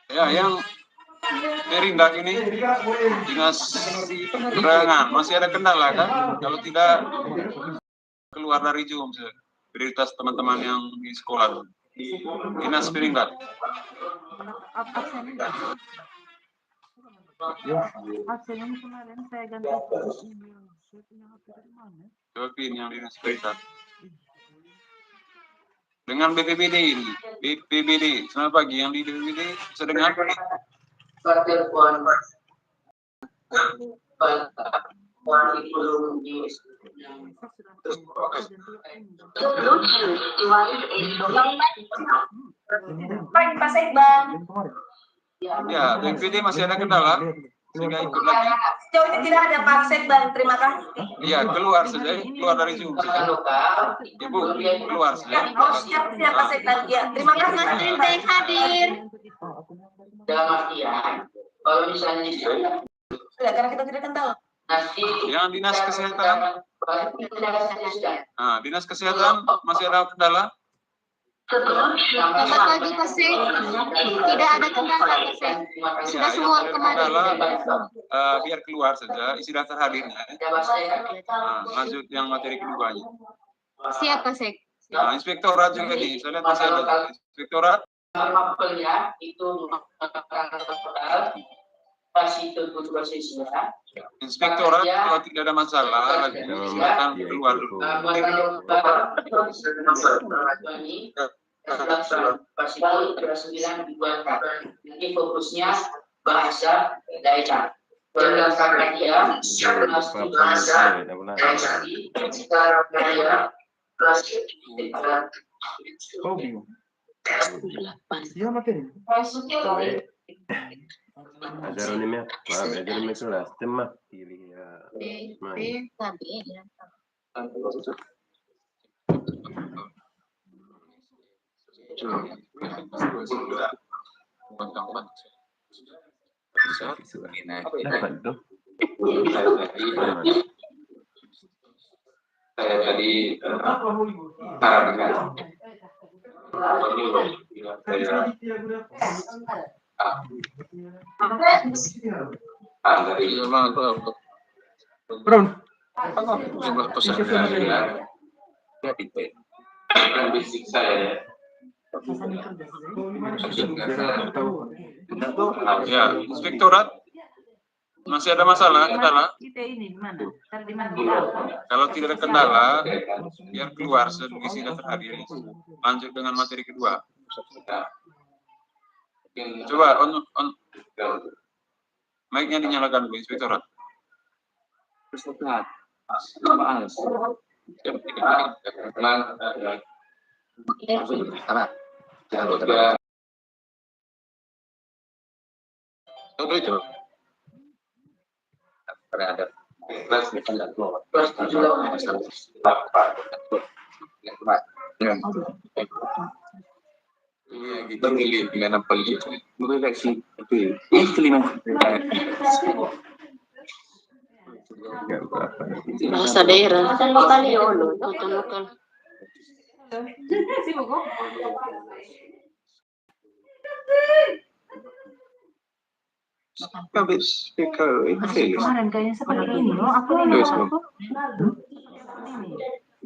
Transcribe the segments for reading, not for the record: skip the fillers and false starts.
Ya, yang Perindak ini dinas penerangan masih ada kendala kan? Kalau tidak keluar dari Zoom, prioritas teman-teman yang di sekolah. Dinas Perindak. Absennya kemarin saya ganti email. Saya punya HP dari mana? Coba pin yang dinas Perindak. Dengan BPBD ini, BPBD. Selamat pagi yang di BPBD bisa dengar? Pak Sekbang. Ya, BPBD masih ada kendala sehingga ikut lagi. Sejauh ini tidak ada Pak Sekbang. Terima kasih. Iya, keluar saja, keluar dari Zoom saja. Ibu, keluar saja. Siap Pak Sekbang. Ya, terima kasih Mas Rintek hadir. Dalam artian, kalau misalnya Tidak, karena kita tidak kenal. Yang dinas kesehatan. Nah, dinas kesehatan masih ada kendala. Selamat pagi Pak Sek. Tidak ada kendala Pak Sek. Sudah semua kemarin. Biar keluar saja isi daftar hadirnya. Nah, lanjut yang materi keduanya. Siap Pak Sek. Nah, inspektorat juga nih. Saya lihat masih ada inspektorat. mapelnya itu pasti itu prosesnya. Inspektorat kalau tidak ada masalah akan keluar dulu. Pasti kelas 9 dibuat. Nanti fokusnya bahasa daerah. Berdasarkan dia kelas bahasa daerah Iya materi. Ajarannya ajarannya kelas temat pilih ya. Saya tadi harapkan Brown. jumlah peserta ya detail dan basic saya ya. Inspektorat masih ada masalah kendala. Kita ini di mana? Di mana? Kalau tidak ada kendala biar keluar isi daftar hadir. Lanjut dengan materi kedua. Coba on mic-nya dinyalakan dulu inspektorat. Maaf. Ada kelas tidak keluar. Iya, kita milih dengan apa gitu. Berreaksi itu. Kelima. Bahasa daerah. Lokal lokal. Habis speaker ini. Kemarin kayaknya seperti ini loh. Aku ini aku.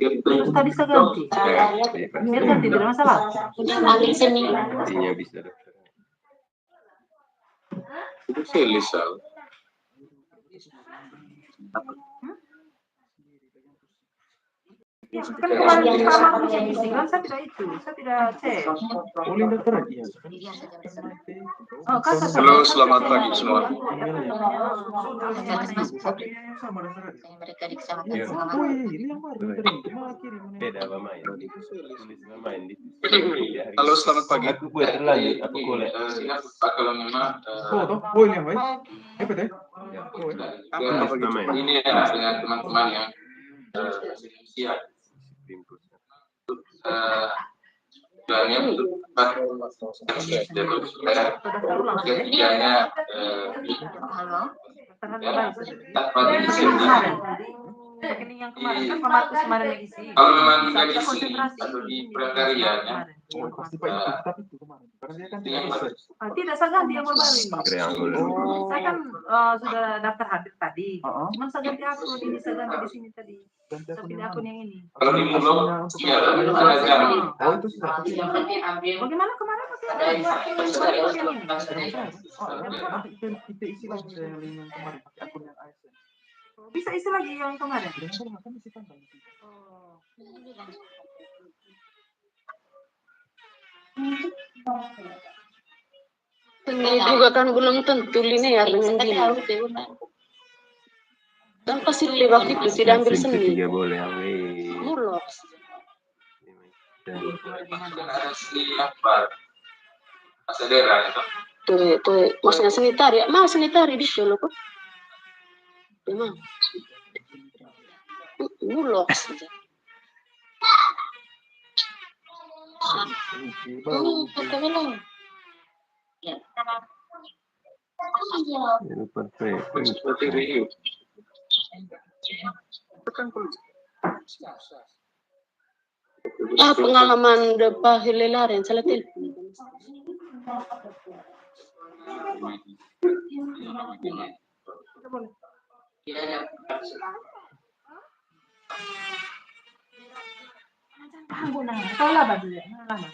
Terus tadi saya ganti. Biar ganti tidak masalah. Angin seni. Intinya bisa. Itu Felisal. Ya, kan kemarin sama punya isi kan saya tidak itu, saya tidak cek. Oh, Halo, selamat pagi semua. Mereka di kecamatan Beda apa main? Tulis main di. Halo, selamat pagi. Aku buat lanjut, aku boleh. Kalau memang ini ya dengan teman-teman yang siap. Tujuannya untuk ketiganya dapat di sini Ini yang kemarin kan Pak Markus kemarin yang isi. Kalau memang Bisa tidak kita isi konsentrasi atau di ini pranarian ya, kemarin. Oh, pasti Pak itu, tapi itu kemarin. Karena dia kan Dengan tidak Ah, tidak, saya ganti yang baru ini. Triangle. Saya kan sudah daftar hadir tadi. Cuman saya ganti akun ini, saya ganti di sini tadi. dan Saya pilih akun yang ini. kalau di Mulog, iya, tapi itu ada jam. Oh, itu sudah. Yang penting ambil Bagaimana kemarin Mas? ada yang Buat yang ini. Nanti kita isi lagi yang link yang kemarin pakai akun yang ASN. Bisa isi lagi yang kemarin. Dengan saya makan isi tambah. Ini juga kan belum tentu linear dengan dia. Dan pasti lewat itu tidak ambil seni. Tiga boleh ambil. Mulok. Ada si Akbar. Asadera itu. Tuh, maksudnya seni tari. Mah seni tari di sini kok. Memang. Mulok saja. Pakai belum. Perfect. Pengalaman depan hilelaren salah telepon. Salah baju ya, lama.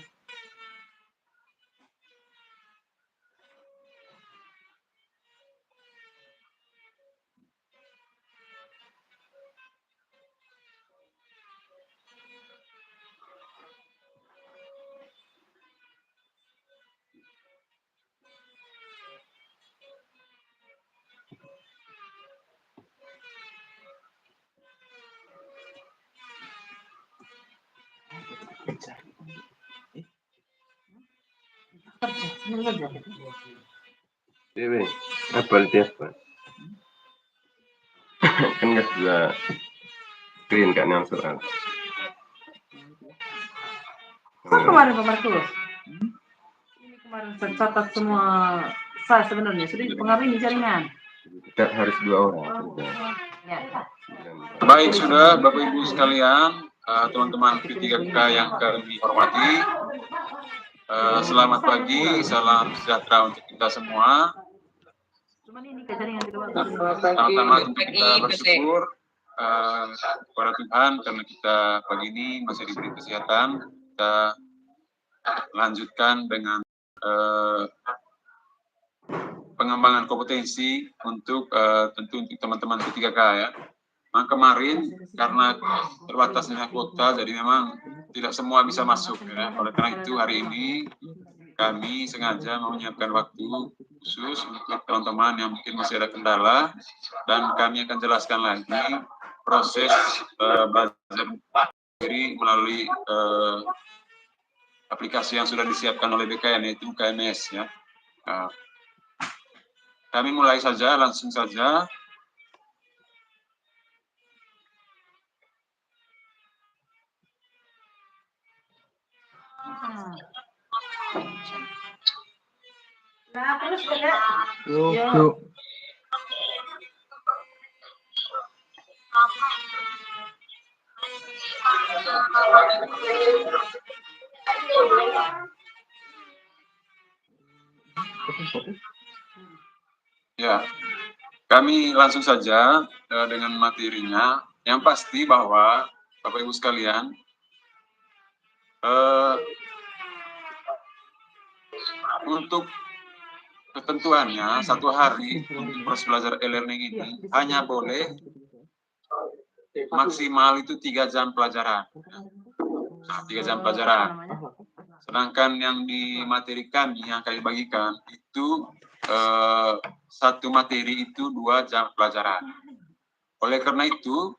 Dewe, apa itu apa? Kan nggak sudah screen kan yang soal. Kan kemarin Pak Markus. Ini kemarin saya catat semua saya sebenarnya sudah dipengaruhi jaringan. Kita harus 2 orang. Ya. Baik, sudah Bapak Ibu sekalian, teman-teman P3K yang kami hormati. Selamat pagi, salam sejahtera untuk kita semua. Cuman ini jaringan tidak bagus. Pertama-tama tentu kita bersyukur kepada Tuhan karena kita pagi ini masih diberi kesehatan. Kita lanjutkan dengan pengembangan kompetensi untuk tentu untuk teman-teman P3K ya. Nah, kemarin karena terbatasnya kuota, jadi memang tidak semua bisa masuk ya. Oleh karena itu hari ini kami sengaja menyiapkan waktu khusus untuk teman-teman yang mungkin masih ada kendala, dan kami akan jelaskan lagi proses belajar sendiri melalui aplikasi yang sudah disiapkan oleh BKN, yaitu KMS ya. Kami mulai saja, langsung saja. Nah, terus ya. Yuk. Ya, kami langsung saja dengan materinya. Yang pasti bahwa Bapak Ibu sekalian, untuk ketentuannya 1 hari untuk proses belajar e-learning ini hanya boleh maksimal itu 3 jam pelajaran. Nah, 3 jam pelajaran. Sedangkan yang di materi kami yang kami bagikan itu 1 materi itu 2 jam pelajaran. Oleh karena itu,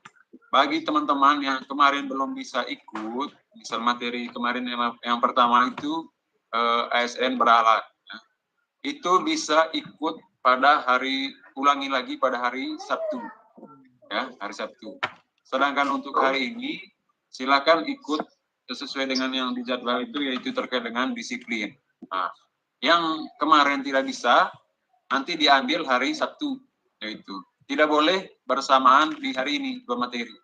bagi teman-teman yang kemarin belum bisa ikut, misal materi kemarin yang pertama itu ASN beralat, ya, itu bisa ikut pada hari, ulangi lagi pada hari Sabtu, ya, hari Sabtu. Sedangkan untuk hari ini, silakan ikut sesuai dengan yang dijadwal itu, yaitu terkait dengan disiplin. Nah, yang kemarin tidak bisa, nanti diambil hari Sabtu, yaitu tidak boleh bersamaan di hari ini 2 materi.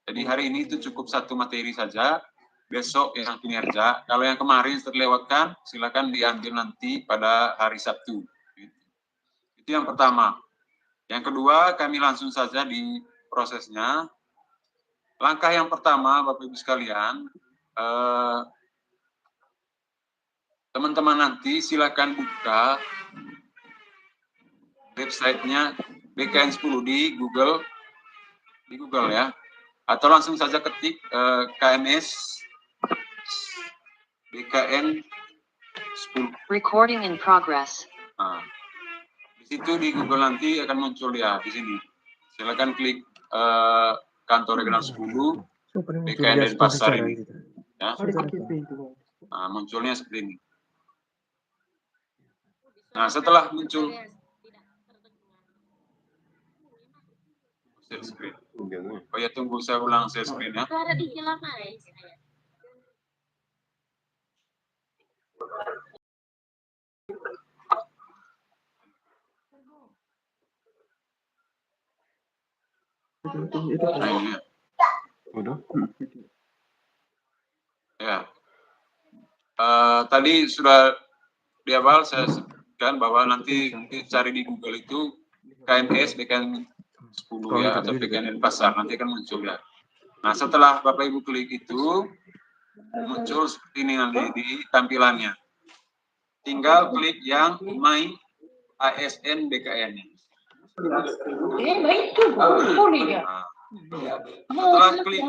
Jadi hari ini itu cukup 1 materi saja, besok yang kinerja. Kalau yang kemarin terlewatkan, silakan diambil nanti pada hari Sabtu. Itu yang pertama. Yang kedua, kami langsung saja di prosesnya. Langkah yang pertama, Bapak Ibu sekalian, teman-teman nanti silakan buka websitenya BKN 10 di Google ya, atau langsung saja ketik KMS BKN 10. Recording in progress. Nah, di situ di Google nanti akan muncul ya di sini. Silakan klik kantor regional 10 BKN Denpasar ini. Ya. Nah, munculnya seperti ini. Nah, setelah muncul share screen. Oh ya, tunggu saya ulang share screen ya. Ada di lama ya. Nah, ini ya. Udah. Ya. Tadi sudah di awal saya sebutkan bahwa nanti cari di Google itu KMS BKN 10 ya, atau BKN Denpasar, nanti akan muncul ya. Nah, setelah Bapak Ibu klik itu muncul seperti ini nanti di tampilannya. Tinggal klik yang My ASN BKN-nya. Setelah klik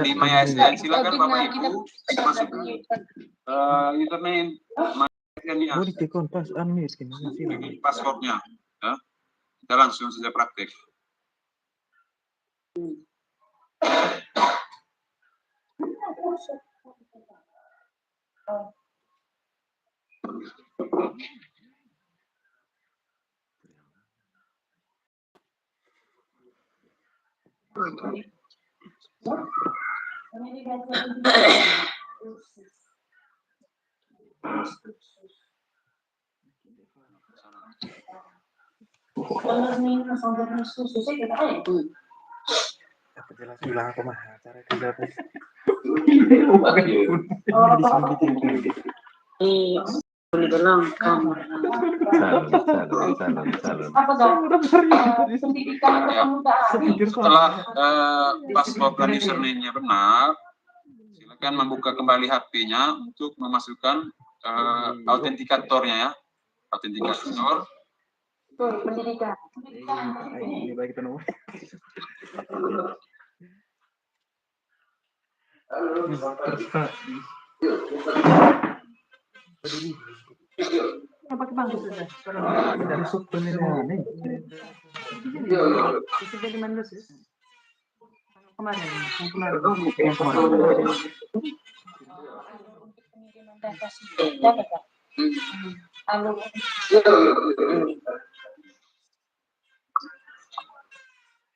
di My ASN, silakan Bapak Ibu masukkan username My ASN-nya, passwordnya. Ya. Kita langsung saja praktek. Bilang apa mah cara kerja tes. Bilang kamar. Setelah password dan username-nya benar, silakan membuka kembali HP-nya untuk memasukkan autentikatornya ya. Autentikator. Pendidikan. Ini baik itu nomor. Pakai bangku saja. Dari sub penilaian nih. Bisa jadi manusia. Kemarin.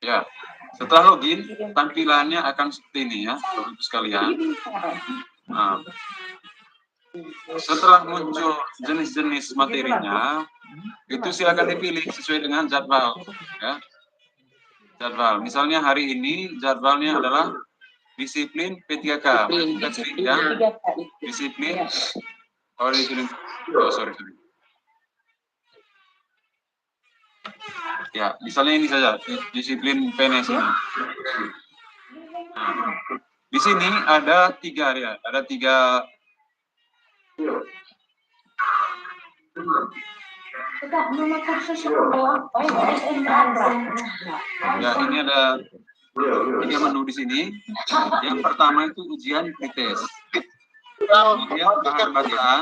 Ya, setelah login, tampilannya akan seperti ini ya, Bapak Ibu sekalian. Nah, setelah muncul jenis-jenis materinya, itu silakan dipilih sesuai dengan jadwal. Ya. Jadwal, misalnya hari ini jadwalnya adalah disiplin P3K, ya. Disiplin, ya, misalnya ini saja, disiplin PNS ini. Nah, di sini ada 3 ya, ada 3. Ya, ini ada 3 menu di sini. Yang pertama itu ujian pretest. Kemudian bahan bacaan.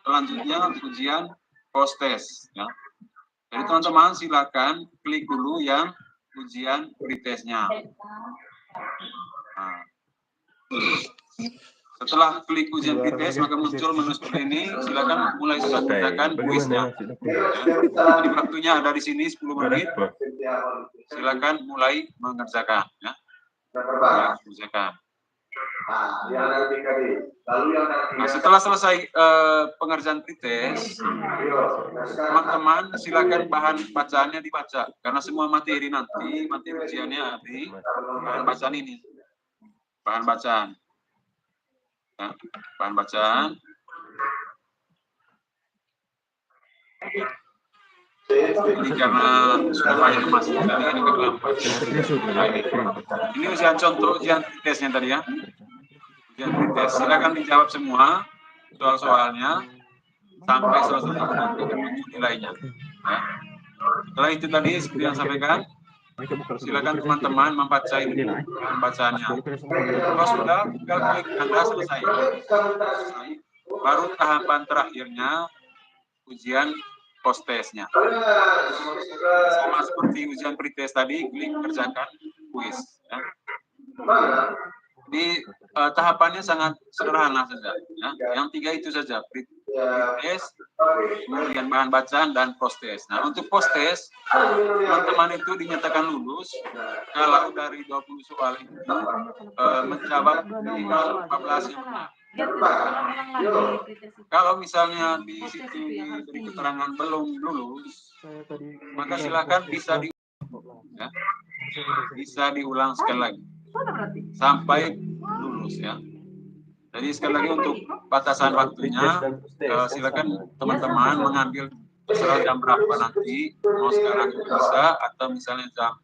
Selanjutnya ujian post test. Ya. Jadi teman-teman silakan klik dulu yang ujian pretestnya. Nah. Setelah klik ujian pretest maka muncul menu seperti ini. Silakan mulai saja kerjakan kuisnya. Jadi waktunya ada di sini 10 menit. Silakan mulai mengerjakan. Ya. Kerjakan. Nah, setelah selesai pengerjaan pretest, teman-teman silakan bahan bacaannya dibaca karena semua materi nanti materi ujiannya di bahan bacaan ini, bahan bacaan, ya, bahan bacaan. Ini karena sudah banyak masuk tadi ini kelambat. Ini ujian contoh ujian pretestnya tadi ya. Ujian pretest. Silakan dijawab semua soal-soalnya sampai selesai nilainya. Ya. Setelah itu tadi seperti yang sampaikan, silakan teman-teman membaca ini bacaannya. Kalau sudah tinggal klik Anda selesai. Baru tahapan terakhirnya ujian post testnya. Sama seperti ujian pretest tadi, klik kerjakan kuis. Ya. Di tahapannya sangat sederhana saja. Ya. Yang 3 itu saja, pretest, kemudian bahan bacaan dan post test. Nah, untuk post test, teman-teman itu dinyatakan lulus kalau dari 20 soal itu menjawab minimal 14 yang benar. Kalau misalnya di situ diberi keterangan belum lulus, maka silakan bisa diulang sekali lagi sampai lulus ya. Jadi sekali lagi untuk batasan waktunya, silakan teman-teman mengambil terserah jam berapa nanti, mau sekarang bisa atau misalnya jam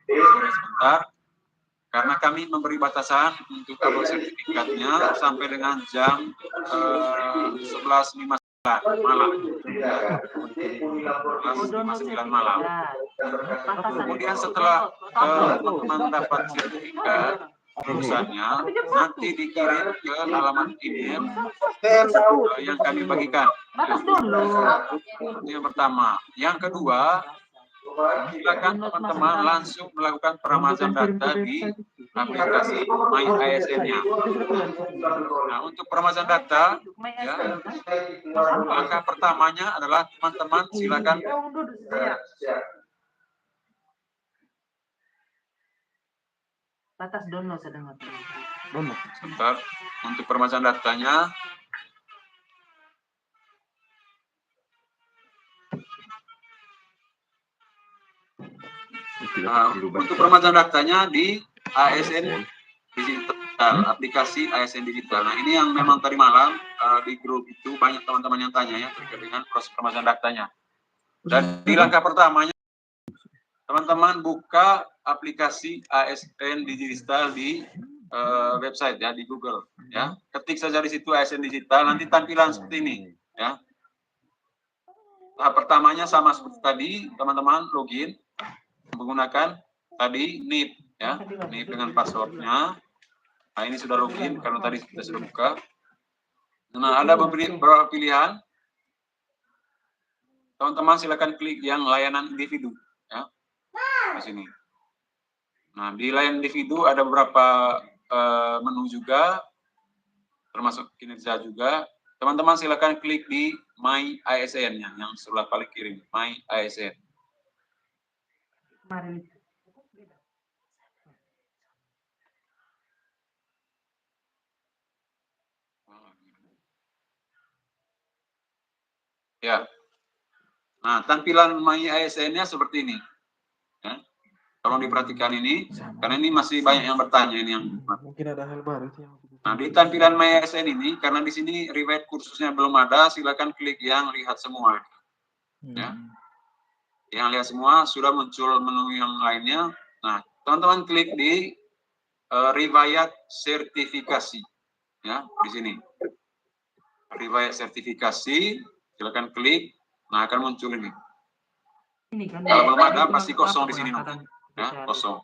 sore sebentar. Karena kami memberi batasan untuk upload sertifikatnya sampai dengan jam 11.59 malam. 11.59 malam. Kemudian setelah teman-teman dapat sertifikat lulusannya, nanti dikirim ke alamat email yang kami bagikan. Itu yang pertama. Yang kedua, silakan teman-teman langsung melakukan peremajaan data di aplikasi MyASN-nya. Nah, untuk peremajaan data, ya, langkah pertamanya adalah teman-teman silakan batas download sedang sebentar. Untuk peremajaan datanya, untuk peremajaan datanya di ASN Digital, aplikasi ASN Digital. Nah, ini yang memang tadi malam di grup itu banyak teman-teman yang tanya ya terkait dengan proses peremajaan datanya. Dan di langkah pertamanya, teman-teman buka aplikasi ASN Digital di website ya, di Google ya. Ketik saja di situ ASN Digital, nanti tampilan seperti ini ya. Tahap pertamanya sama seperti tadi, teman-teman login menggunakan tadi NIP ya, NIP dengan passwordnya. Nah, ini sudah login karena tadi kita sudah buka. Nah, ada beberapa pilihan. Teman-teman silakan klik yang layanan individu ya, di sini. Nah, di layanan individu ada beberapa menu juga, termasuk kinerja juga. Teman-teman silakan klik di My ASN-nya yang sebelah paling kiri, My ASN. Ya. Nah, tampilan My ASN-nya seperti ini. Ya. Tolong diperhatikan ini, karena ini masih banyak yang bertanya ini yang mungkin ada hal baru sih. Nah, di tampilan My ASN ini, karena di sini riwayat kursusnya belum ada, silakan klik yang lihat semua. Ya. Yang lihat semua sudah muncul menu yang lainnya. Nah, teman-teman klik di riwayat sertifikasi. Ya, di sini. Riwayat sertifikasi, silakan klik. Nah, akan muncul ini. Kalau belum ada, pasti kosong di sini nanti. Ya, kosong.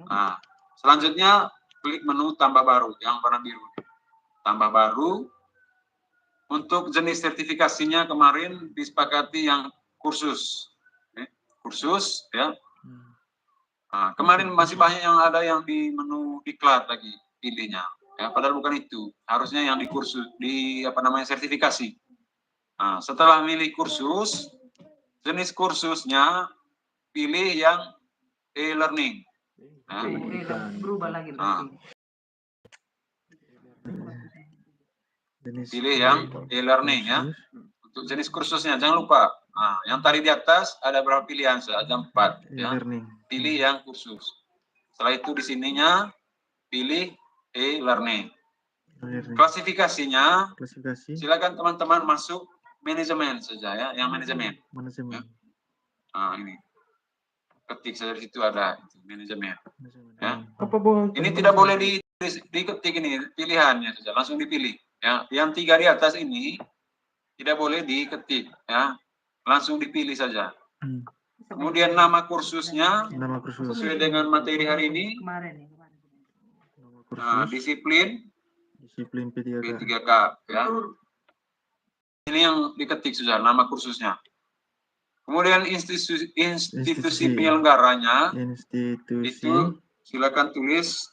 Nah, selanjutnya klik menu tambah baru yang warna biru. Tambah baru. Untuk jenis sertifikasinya kemarin disepakati yang kursus. Kursus ya. Nah, kemarin masih banyak yang ada yang di menu diklat lagi pilihnya. Ya, padahal bukan itu. Harusnya yang di kursus, di sertifikasi. Nah, setelah milih kursus, jenis kursusnya pilih yang e-learning. Nah, berubah lagi. pilih yang e-learning ya. Untuk jenis kursusnya jangan lupa. Nah, yang tadi di atas ada berapa pilihan? Ada 4 ya. Pilih yang kursus. Setelah itu di sininya pilih e-learning. Klasifikasinya, silakan teman-teman masuk manajemen saja ya, yang manajemen. Ya. Nah, ini ketik saja di situ ada manajemen. Ya. Ini tidak boleh diketik ini pilihannya saja, langsung dipilih. Ya, yang 3 di atas ini tidak boleh diketik, ya, langsung dipilih saja. Kemudian nama kursusnya sesuai dengan materi hari ini. Nah, disiplin P3K, ya. Ini yang diketik sudah nama kursusnya. Kemudian institusi penyelenggaranya itu silakan tulis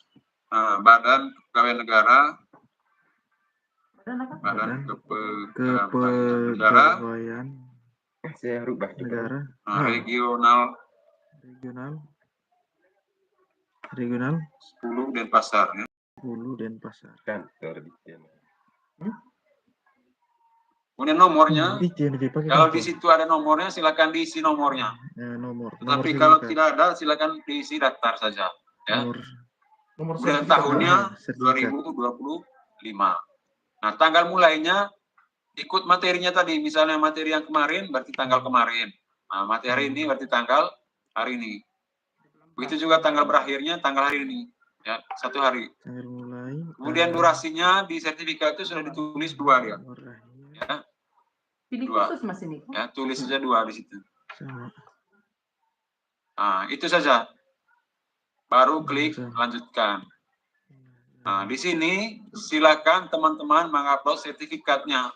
Badan Kepegawaian Negara, Badan Kepegawaian Negara, regional 10 Denpasar ya. 10 Denpasar. Kantor Ditjen. Kemudian nomornya, kalau di situ ada nomornya, silakan diisi nomornya. Tetapi kalau tidak ada, silakan diisi daftar saja. Ya. Kemudian tahunnya 2025. Nah, tanggal mulainya ikut materinya tadi. Misalnya materi yang kemarin, berarti tanggal kemarin. Nah, materi hari ini berarti tanggal hari ini. Begitu juga tanggal berakhirnya, tanggal hari ini. Ya, 1 hari. Kemudian durasinya di sertifikat itu sudah ditulis 2 dia. Ya. Pilih khusus Mas ini. Ya, tulis saja 2 di situ. Nah, itu saja. Baru klik lanjutkan. Nah, di sini silakan teman-teman mengupload sertifikatnya.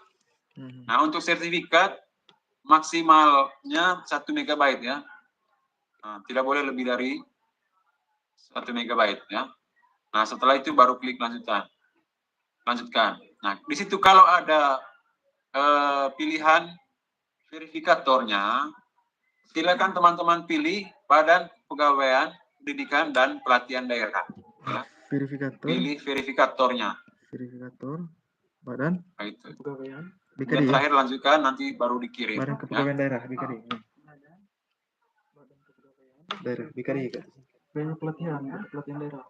Nah, untuk sertifikat maksimalnya 1 MB ya. Nah, tidak boleh lebih dari 1 MB ya. Nah, setelah itu baru klik lanjutkan. Nah, di situ kalau ada pilihan verifikatornya, silakan teman-teman pilih Badan Kepegawaian Pendidikan dan Pelatihan Daerah. Ya. Pilih verifikatornya. Badan nah, itu. Kepegawaian. Dan terakhir lanjutkan, nanti baru dikirim. Badan Kepegawaian Daerah, Daerah, pelatihan daerah.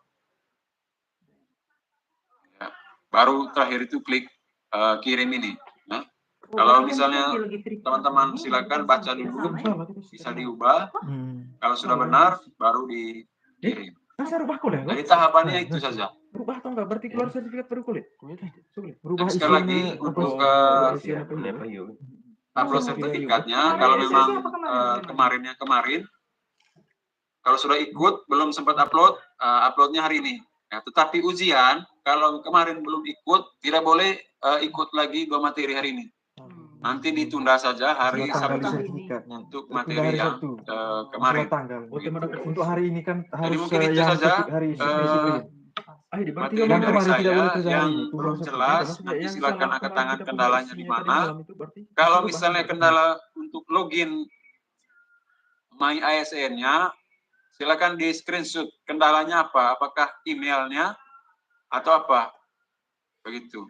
Ya. Baru terakhir itu klik kirim ini. Ya. Kalau misalnya teman-teman silakan baca dulu, bisa diubah. Kalau sudah benar, baru dikirim. Jadi tahapannya itu saja. Berubah atau enggak? Berarti keluar sertifikat baru kulit. Sekali lagi untuk upload sertifikatnya, kalau memang kemarin, kalau sudah ikut belum sempat upload, uploadnya hari ini. Ya, tetapi ujian, kalau kemarin belum ikut, tidak boleh ikut lagi 2 materi hari ini. Nanti ditunda saja hari Sabtu untuk materi yang kemarin. Untuk hari ini kan harus mungkin itu saja materi dari saya yang belum jelas. Nanti silakan angkat tangan kendalanya di mana. Kalau misalnya kendala untuk login My ASN-nya, silakan di screenshot kendalanya apa. Apakah emailnya atau apa? Begitu.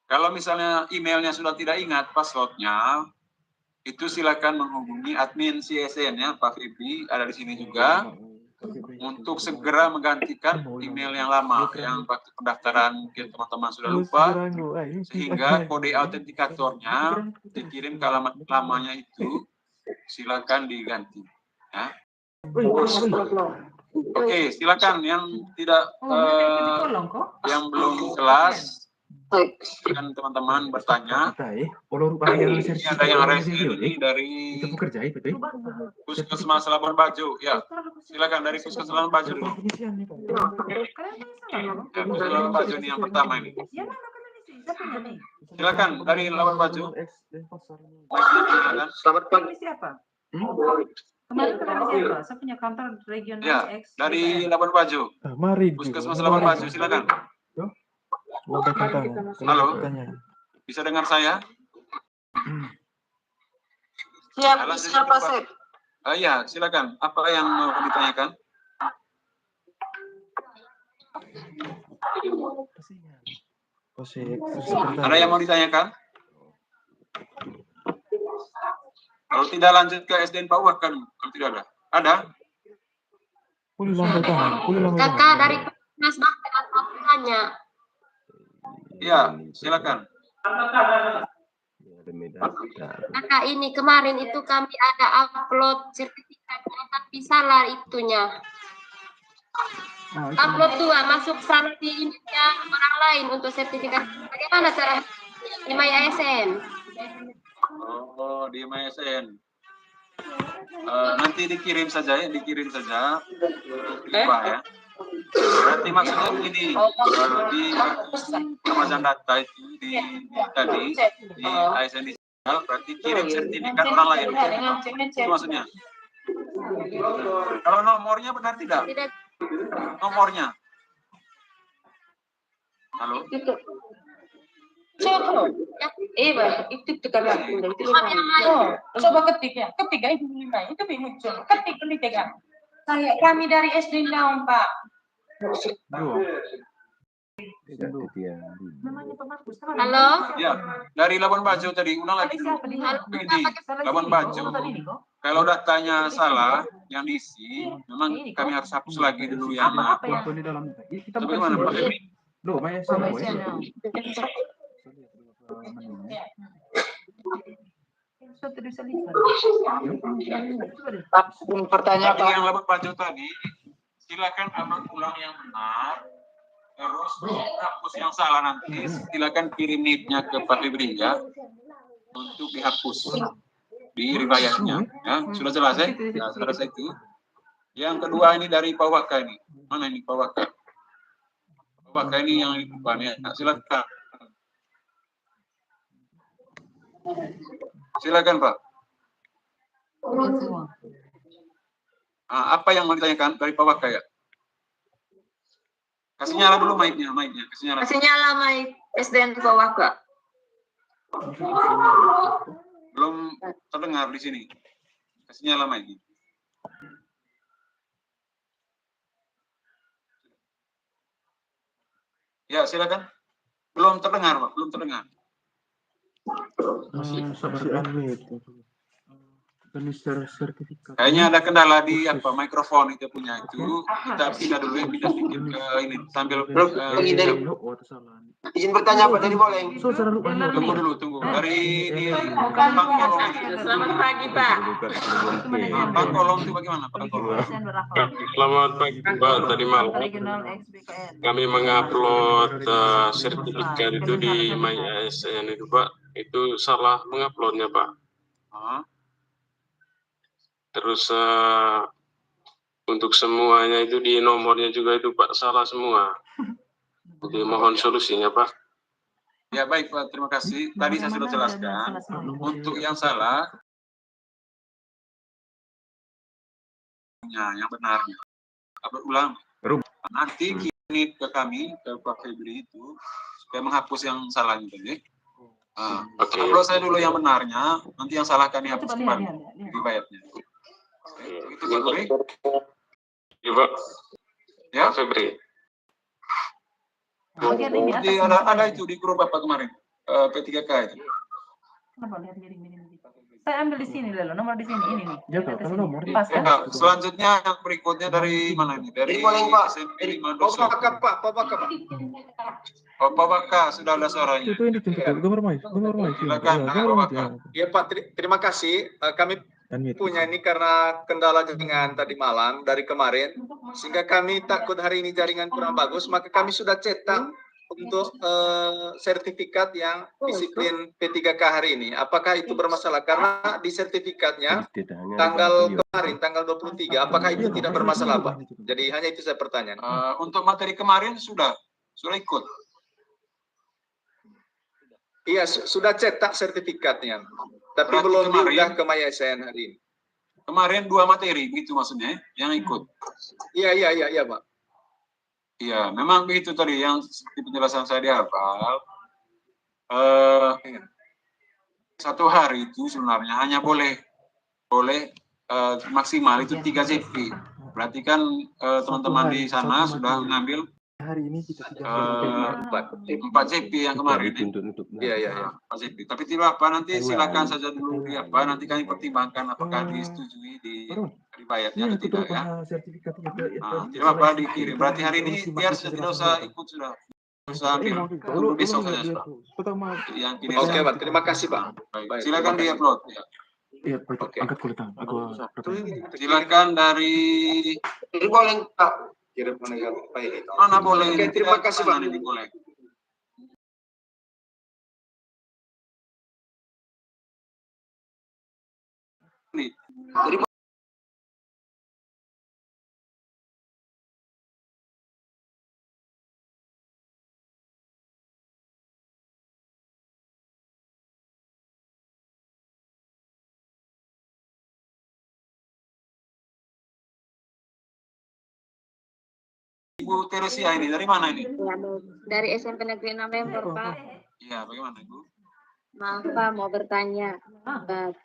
Kalau misalnya emailnya sudah tidak ingat passwordnya, itu silakan menghubungi admin CSN-nya, Pak Febi, ada di sini juga, untuk segera menggantikan email yang lama, yang waktu pendaftaran mungkin teman-teman sudah lupa, sehingga kode autentikatornya dikirim ke alamat lamanya itu, silakan diganti. Ya. Oke, silakan yang tidak, yang belum jelas, silakan teman-teman bertanya. Ini ada yang raise ini dari Puskesmas Labuan Bajo. Ya, silakan dari Puskesmas Labuan Bajo dulu. Ya, Puskesmas Labuan Bajo ini yang pertama ini. Silakan dari Labuan Bajo. Selamat pagi. Siapa? Kemarin siapa? Saya punya kantor regional ya, X. dari Labuan Bajo. Puskesmas Labuan Bajo, silakan. Halo, bisa dengar saya? Siapa Sep? Ya, silakan. Apa yang mau ditanyakan? Ada yang mau ditanyakan? Kalau tidak lanjut ke SDN Pak Wakan, kalau tidak ada. Ada? Kakak dari Mas Bakti atau tanya. Iya, silakan. Kakak, ini kemarin itu kami ada upload sertifikatnya tapi salah itunya. Upload tuh masuk salah di ininya orang lain untuk sertifikat. Bagaimana cara di My ASN? Oh, di MySN. Nanti dikirim saja ya, ya. Berarti maksudnya begini, di Amazon data itu di ASN digital, berarti kirim sertifikat orang lain. Itu maksudnya. Kalau nomornya benar tidak? Nomornya. Halo? Coba, itu tekan aku. Coba ketik ya, itu 5, itu muncul. Ketik kan. Kayak kami dari SD Naum, Pak. Halo? Ya, dari Labuan Bajo tadi, ulang lagi dulu. Begini, Labuan Bajo, kalau datanya salah, yang diisi, memang kami harus hapus lagi dulu yang bagaimana Pak Febri? Pertanyaan Jadi yang Labuan Bajo tadi, silakan abang ulang yang benar, terus hapus yang salah nanti, silakan kirim NIP-nya ke Pak Febri ya, untuk dihapus di riwayatnya. Ya, sudah jelas ya? Nah, sudah selesai itu. Yang kedua ini dari Pak Waka ini. Mana ini Pak Waka? Pak Waka ini yang di depan ya. Nah, silakan. Silakan Pak. Nah, apa yang mau ditanyakan dari Pak Waka ya? Kasih nyala dulu mic-nya. Kasih nyala mic SDN Pak Waka. Belum terdengar di sini. Kasih nyala mic-nya. Ya, silakan. Belum terdengar, Pak. Belum terdengar. Kayaknya ada kendala di mikrofon itu punya itu. Kita pindah dulu ya, pindah sedikit ke ini sambil izin bertanya Pak, tadi boleh. Tunggu. Dari di Pangkolong ini. Selamat pagi, Pak. Pangkolong itu bagaimana, Pak? Selamat pagi Pak, tadi malam kami mengupload sertifikat itu di My ASN itu Pak, itu salah menguploadnya Pak. Terus untuk semuanya itu di nomornya juga itu Pak salah semua. Jadi mohon solusinya Pak. Ya baik Pak, terima kasih. Tadi saya sudah jelaskan. Untuk yang salah, yang benarnya. Berulang. Nanti kirim ke kami, ke Pak Febri itu, supaya menghapus yang salahnya tadi. Kalau saya dulu yang benarnya, nanti yang salah kami hapus kembali riwayatnya. Itu Pak Febri. Iya Pak. Ya Pak Febri. Jadi ada itu di grup Bapak kemarin, P3K itu. Saya ambil di sini loh, nomor di sini ini nih. Pas kan? Selanjutnya yang berikutnya dari mana ini? Dari SMP 52. Pak Baka, sudah ada suaranya. Silakan, Pak Baka. Ya Pak, terima kasih. Kami punya ini karena kendala jaringan tadi malam dari kemarin, sehingga kami takut hari ini jaringan kurang bagus, maka kami sudah cetak untuk sertifikat yang disiplin P3K hari ini. Apakah itu bermasalah? Karena di sertifikatnya tanggal kemarin, tanggal 23, apakah itu tidak bermasalah Pak? Jadi hanya itu saya pertanyaan. Untuk materi kemarin sudah ikut. Iya, sudah cetak sertifikatnya. Tapi berarti belum diunggah ke My ASN hari ini. Kemarin 2 materi, begitu maksudnya, yang ikut. Iya, Pak. Iya, memang begitu tadi yang di penjelasan saya di awal. 1 hari itu sebenarnya hanya boleh maksimal itu 3 CP. Berarti kan teman-teman di sana sudah mengambil hari ini kita tidak 4 CP yang kemarin. Iya. 4 CP. Tapi tidak apa, nanti silakan saja dulu nanti kami pertimbangkan apakah disetujui di riwayatnya atau tidak ya. Tidak apa dikirim. Berarti hari ini biar tidak usah ikut sudah. Usah ambil tunggu besok saja sudah. Yang kini Oke, Pak. Terima kasih, Pak. Baik. Silakan di-upload ya. Iya, angkat kulitan. Silakan dari boleh Pak. Kirim baik. mana boleh. Oke, terima kasih, Pak. Ini boleh. Ibu Teresia ini dari mana ini? Ya, dari SMP Negeri 6 Lembur, Pak. Iya, bagaimana Ibu? Maaf, Pak, mau bertanya.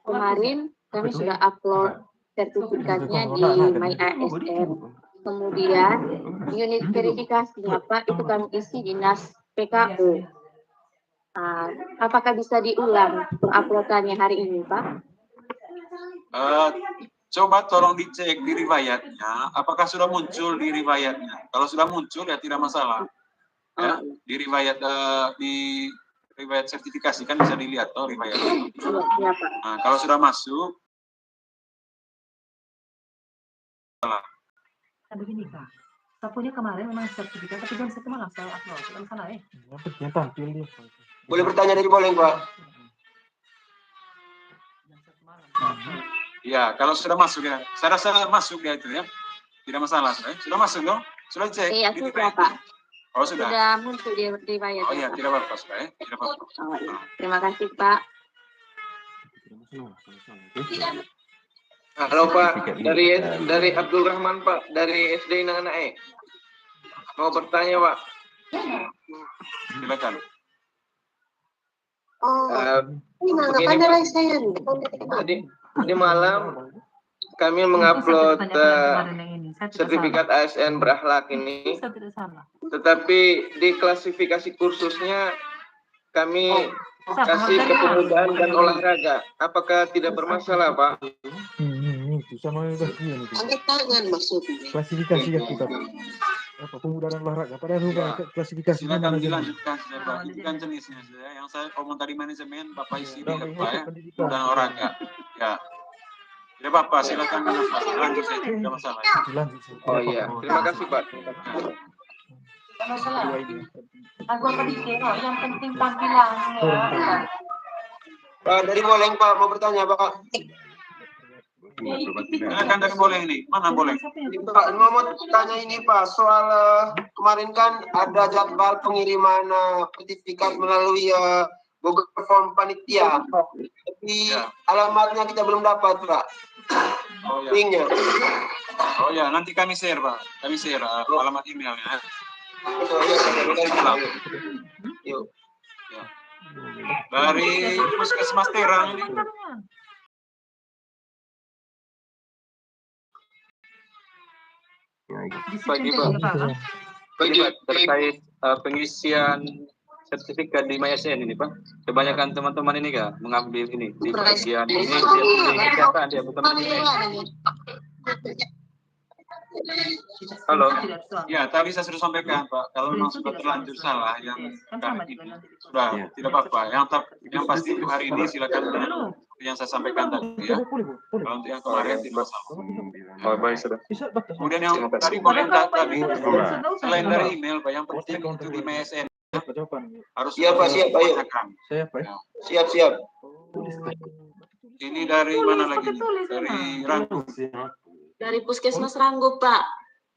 Kemarin kami sudah upload sertifikatnya di MyASN. Kemudian unit verifikasinya, Pak, itu kami isi dinas PKU. Apakah bisa diulang uploadannya hari ini, Pak? Coba tolong dicek di riwayatnya, apakah sudah muncul di riwayatnya. Kalau sudah muncul ya tidak masalah. Ya, di riwayat sertifikasi kan bisa dilihat toh riwayatnya. Iya, Pak. Nah, kalau sudah masuk, salah. Nah, begini Kak, sapunya kemarin memang sertifikat, tapi jam 1 malam saya upload, kan sana ya. Boleh bertanya dari boleh, Pak? Ya, kalau sudah masuk ya, saya rasa masuk ya itu ya, tidak masalah. Sudah masuk dong, sudah cek. Iya, sudah Pak. Oh sudah. Sudah muncul di riwayat. Oh iya, tidak apa-apa sudah ya, tidak apa-apa. Oh, iya. Terima kasih Pak. Halo Pak, dari Abdul Rahman Pak, dari SD Nanae. Mau bertanya Pak. Silakan. Tadi malam kami mengupload sertifikat ASN berakhlak ini, tetapi di klasifikasi kursusnya kami kasih kepemudaan dan olahraga. Apakah tidak bermasalah Pak? Angkat tangan maksudnya. Klasifikasi ya kita. Apa pemuda dan olahraga? Padahal klasifikasinya silakan mana dilanjutkan sudah Pak. Lanjutkan jenisnya sudah. Yang saya ngomong tadi manajemen Bapak isi di apa ya? Dan olahraga. Ya. Tidak apa-apa, silakan lanjut saja, tidak masalah. Oh iya, terima kasih Pak. Masalah. Aku apa dikira? Yang penting tampilannya. Pak, dari Boleng Pak, mau bertanya Pak. Silakan dari Boleng ini, mana Boleng? Pak, mau tanya ini Pak, soal kemarin kan ada jadwal pengiriman sertifikat melalui Google Form panitia, tapi alamatnya kita belum dapat Pak. Oh ya. Linknya. Oh ya, nanti kami share Pak, kami share alamat emailnya. Yuk. Ya. Dari Puskesmas Terang ini. Pagi Pak. Pagi Pak, terkait pengisian sertifikat di MyASN ini Pak. Kebanyakan teman-teman ini Kak mengambil ini di bagian ini dia bukan ini. Halo. Ya, tadi saya sudah sampaikan Pak, kalau memang sudah terlanjur salah yang sudah tidak apa-apa. Yang pasti untuk hari ini silakan yang saya sampaikan tadi ya. Kalau untuk yang kemarin tidak masalah. Oh, baik sudah. Kemudian yang tadi komentar tadi selain dari email Pak, yang penting itu di MyASN harus siap Pak, siap Pak. Siap. Ini dari mana lagi? Dari Ranggu. Dari Puskesmas Ranggu Pak.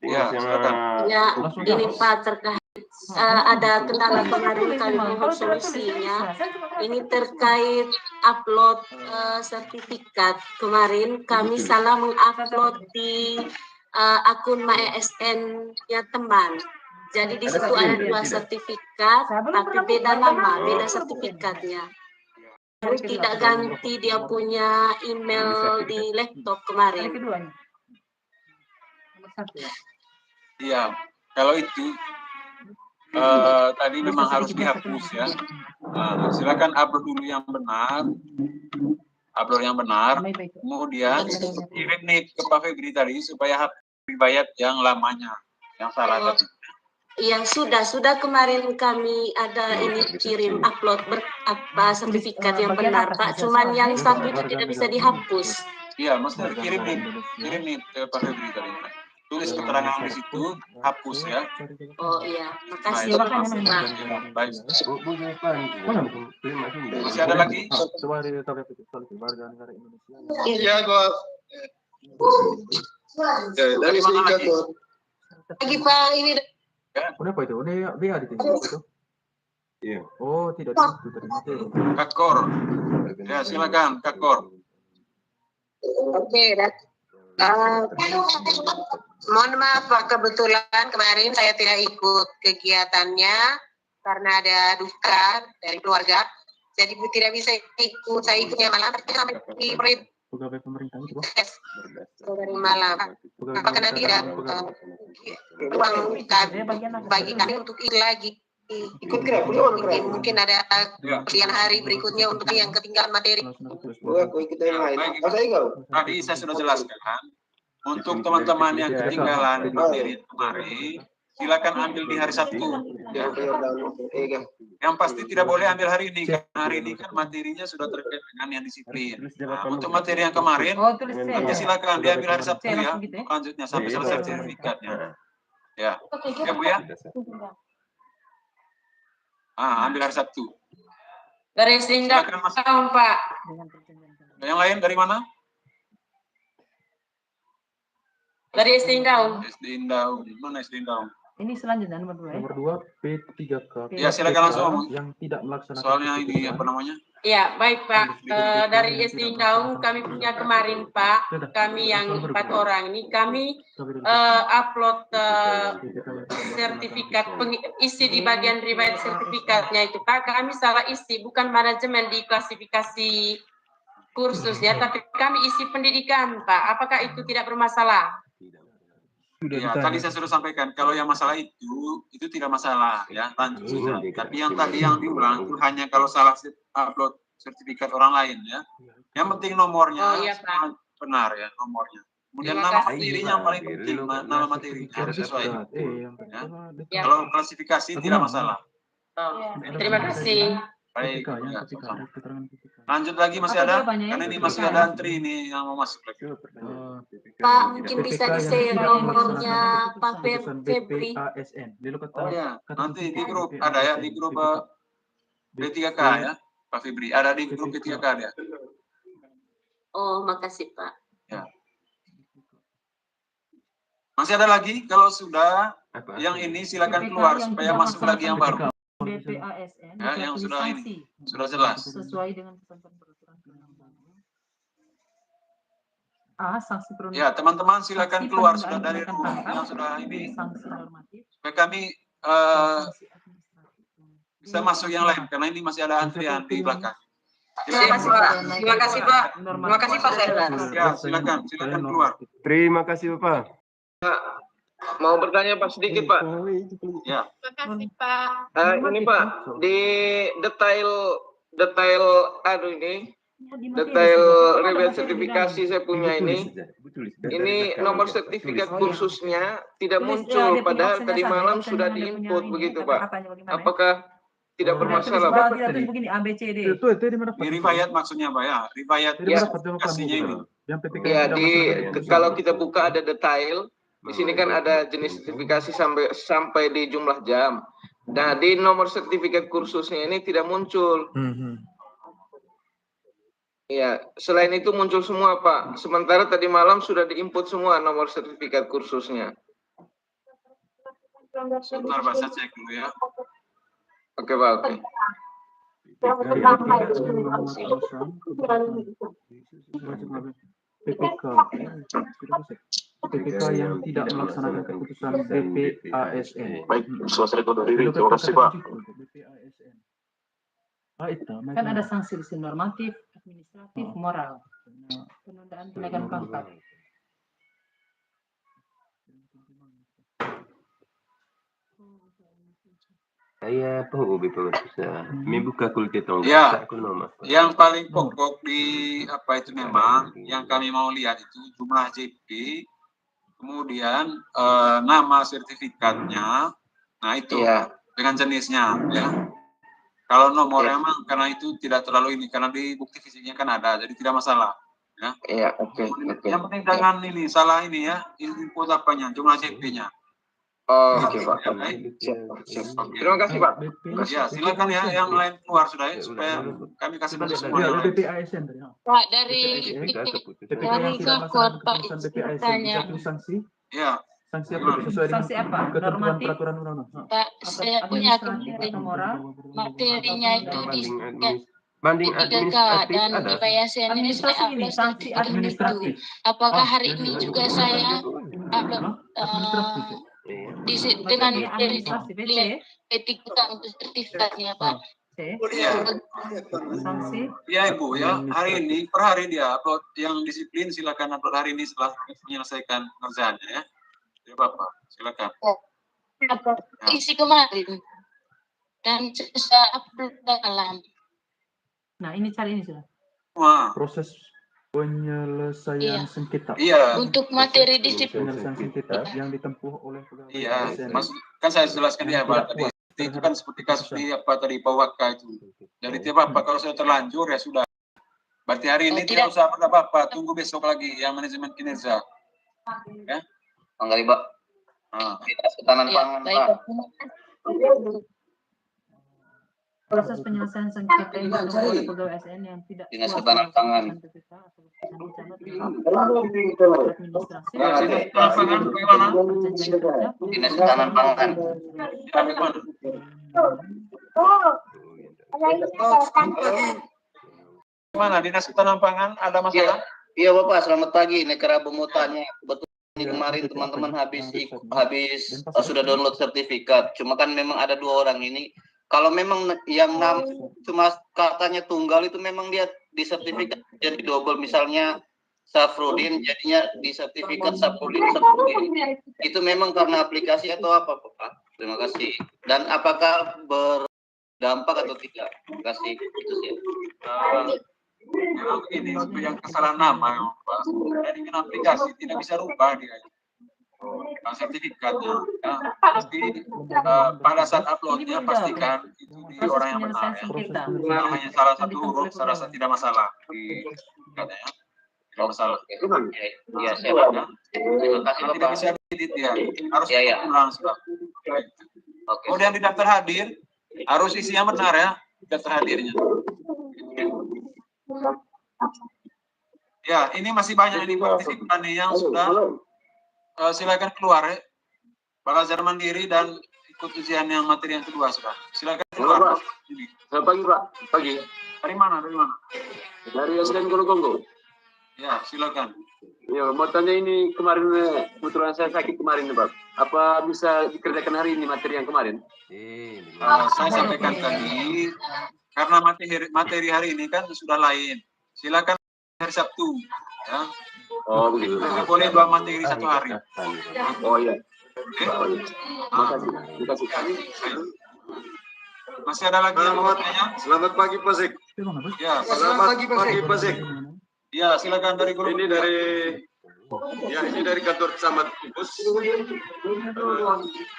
Ya, silakan. Ya, ini Pak terkait ada kendala kemarin kami mohon solusinya. Ini terkait upload sertifikat. Kemarin kami salah mengupload di akun MyASN ya teman. Jadi di situ ada 2 sertifikat, tapi beda nama, beda sertifikatnya. Terus tidak ganti dia punya email di laptop kemarin. Iya, kalau itu tadi memang harus dihapus ya. Silakan upload dulu yang benar. Upload yang benar, kemudian kirim nih ke Pak Febri tadi supaya hapus riwayat yang lamanya, yang salah tadi. Yang sudah kemarin kami ada ini kirim upload sertifikat yang benar Pak, cuman yang satu itu tidak bisa dihapus. Iya, mesti kirim nih ke Pak Febri tadi. Tulis keterangan di situ, hapus ya. Oh iya, makasih Pak. Baik. Masih ada lagi? Iya, Bos. Dari mana lagi? Lagi Pak, ini Udah apa itu? Udah BA di sini itu? Iya. Oh, tidak itu tadi. Kakor. Ya, silakan Kakor. Oke, mohon maaf Pak, kebetulan kemarin saya tidak ikut kegiatannya karena ada duka dari keluarga, jadi tidak bisa ikut. Saya ikutnya malam, tapi sampai di pegawai pemerintah itu dari malam. Apakah nanti ada uang bagi kami untuk ikut lagi? Mungkin ada pilihan hari berikutnya untuk yang ketinggalan materi. Tadi saya sudah jelaskan, untuk teman-teman yang ketinggalan materi kemarin, silakan ambil di hari Sabtu. Ya. Yang pasti tidak boleh ambil hari ini, karena hari ini kan materinya sudah terkait dengan yang disiplin. Nah, untuk materi yang kemarin, nanti silakan diambil hari Sabtu ya, selanjutnya sampai selesai sertifikatnya. Ya, ya Bu ya. Ambil hari Sabtu. Dari Sindang, Pak. Yang lain dari mana? Dari SD Indaun. SD Indaun. Mana SD Indaun? Ini selanjutnya nomor 2 ya? Nomor 2 P3K. Ya, silakan langsung. Yang tidak melaksanakan. Soalnya ini apa namanya? Ya, baik Pak. Dari SD Indaun kami punya kemarin Pak. Kami yang 4 orang ini kami upload sertifikat isi di bagian riwayat sertifikatnya itu Pak. Kami salah isi, bukan manajemen di klasifikasi kursus ya, tapi kami isi pendidikan Pak. Apakah itu tidak bermasalah? Ya, tadi saya sudah sampaikan kalau yang masalah itu tidak masalah ya, lanjut saja. Tapi yang tadi yang diulang itu hanya kalau salah upload sertifikat orang lain ya. Yang penting nomornya benar ya, nomornya. Kemudian nama materinya yang paling penting, nama materinya harus sesuai. Ya. Kalau klasifikasi tidak masalah. Terima kasih. Baik, ya, lanjut lagi masih ada, karena ini masih ada antri ini yang mau masuk lagi. Pak, mungkin bisa di-share nomornya Pak Febri. Oh ya, nanti di grup ada ya, di grup B3K ya, Pak Febri, ada di grup B3K ya. Oh, makasih Pak. Ya. Masih ada lagi, kalau sudah, yang ini silakan keluar supaya masuk lagi yang baru. BPASN ya, yang sudah ini sudah jelas sesuai dengan ketentuan peraturan perundang-undangan. Sanksi perundang. Ya, teman-teman silakan keluar sudah dari room yang sudah ini supaya kami bisa masuk yang lain karena ini masih ada antrian di belakang. Terima kasih Pak. Terima kasih Pak. Terima kasih Pak. Ya, silakan keluar. Terima kasih Bapak. Mau bertanya Pak sedikit Pak. Ya. Terima kasih Pak. Ini Pak, di detail riwayat sertifikasi saya punya ini nomor sertifikat kursusnya tidak muncul padahal tadi malam sudah diinput begitu Pak. Apakah tidak bermasalah Pak? Begini ABCD. Di riwayat maksudnya Pak ya, riwayat sertifikasinya ini. Ya, kalau kita buka ada detail. Di sini kan ada jenis sertifikasi sampai di jumlah jam. Nah, di nomor sertifikat kursusnya ini tidak muncul. Ya, selain itu muncul semua, Pak. Sementara tadi malam sudah diinput semua nomor sertifikat kursusnya. Sebentar, Pak, saya cek dulu ya. Oke, Pak, oke. PPK yang tidak melaksanakan keputusan BPASN. Baik, selesai itu diri. Terima kasih Pak. Kan ada sanksi normatif, administratif, moral. Penundaan kenaikan pangkat. Saya pengubi pemirsa. Membuka kultetong. Ya, yang paling pokok di apa itu memang yang kami mau lihat itu jumlah JP, kemudian nama sertifikatnya, nah itu dengan jenisnya ya. Kalau nomornya memang karena itu tidak terlalu ini karena di bukti fisiknya kan ada, jadi tidak masalah. Ya. Iya, oke. Yang penting jangan ini salah ini ya, input apanya, jumlah JP-nya. Oke, Pak. Siap. Terima kasih, Pak. Ya, silakan ya yang lain keluar sudah ya, supaya kami kasih masuk semua. Pak, dari Kakor, Pak, tanya. Ya. Sanksi apa? Sesuai dengan ketentuan peraturan undang-undang. Pak, saya punya materinya itu di banding administratif dan ada. di PSN ini saya upload sanksi administratif. Apakah hari ini juga saya upload dengan etika untuk sertifikatnya, Pak? Sanksi. Ya Ibu ya, hari ini per hari dia upload yang disiplin silakan upload hari ini setelah menyelesaikan kerjaannya ya. Ya Bapak, silakan. Isi kemarin dan saya upload dalam. Nah, ini cari ini sudah. Wah. Proses penyelesaian sengketa. Iya. Untuk materi disiplin. Penyelesaian sengketa yang ditempuh oleh pegawai. Iya, kan saya jelaskan ya Pak tadi. Itu kan seperti kasus di apa tadi Pawaka itu. Jadi tiap apa kalau sudah terlanjur ya sudah. Berarti hari ini tidak usah apa-apa, tunggu besok lagi yang manajemen kinerja. Ya. Enggak, Pak. Dinas Ketahanan Pangan, Pak. Proses penyelesaian sengketa yang dilakukan oleh pegawai ASN yang tidak Dinas Ketahanan Pangan. Dinas Ketahanan Pangan. Mana Dinas Ketahanan Pangan ada masalah? Iya Bapak, selamat pagi. Nekara mau tanya, betul ini kemarin teman-teman habis sudah download sertifikat. Cuma kan memang ada 2 orang ini. Kalau memang yang cuma katanya tunggal itu memang dia di sertifikat jadi double, misalnya Safrudin jadinya di sertifikat Safrudin. Itu memang karena aplikasi atau apa Pak? Terima kasih. Dan apakah berdampak atau tidak? Terima kasih. Itu sih. Memang ini yang kesalahan nama Pak. Jadi kan aplikasi tidak bisa rubah dia. Sertifikatnya ya, pasti pada saat uploadnya pastikan itu di orang yang benar ya. Hanya salah satu huruf saya rasa tidak masalah di sertifikatnya ya. Tidak masalah. Iya, siap. Terima kasih Bapak. Tidak bisa edit ya. Harus ulang sebab. Kemudian di daftar hadir harus isi yang benar ya, daftar hadirnya. Ya, ini masih banyak ini partisipan yang sudah silakan keluar ya. Belajar mandiri dan ikut ujian yang materi yang kedua sudah. Silakan keluar. Selamat pagi Pak. Pagi. Dari mana? Dari SDN Gonggong. Ya, silakan. Ya, mau tanya ini kemarin kebetulan saya sakit kemarin Pak. Apa bisa dikerjakan hari ini materi yang kemarin? Saya sampaikan tadi karena materi hari ini kan sudah lain. Silakan hari Sabtu ya. Oh begitu. Boleh 2 materi 1 hari. Oh iya. Makasih. Masih ada lagi yang mau tanya? Selamat pagi Pak Sek. Ya, selamat pagi Pak Sek. Ya, silakan dari guru. Ini dari kantor Camat Tipus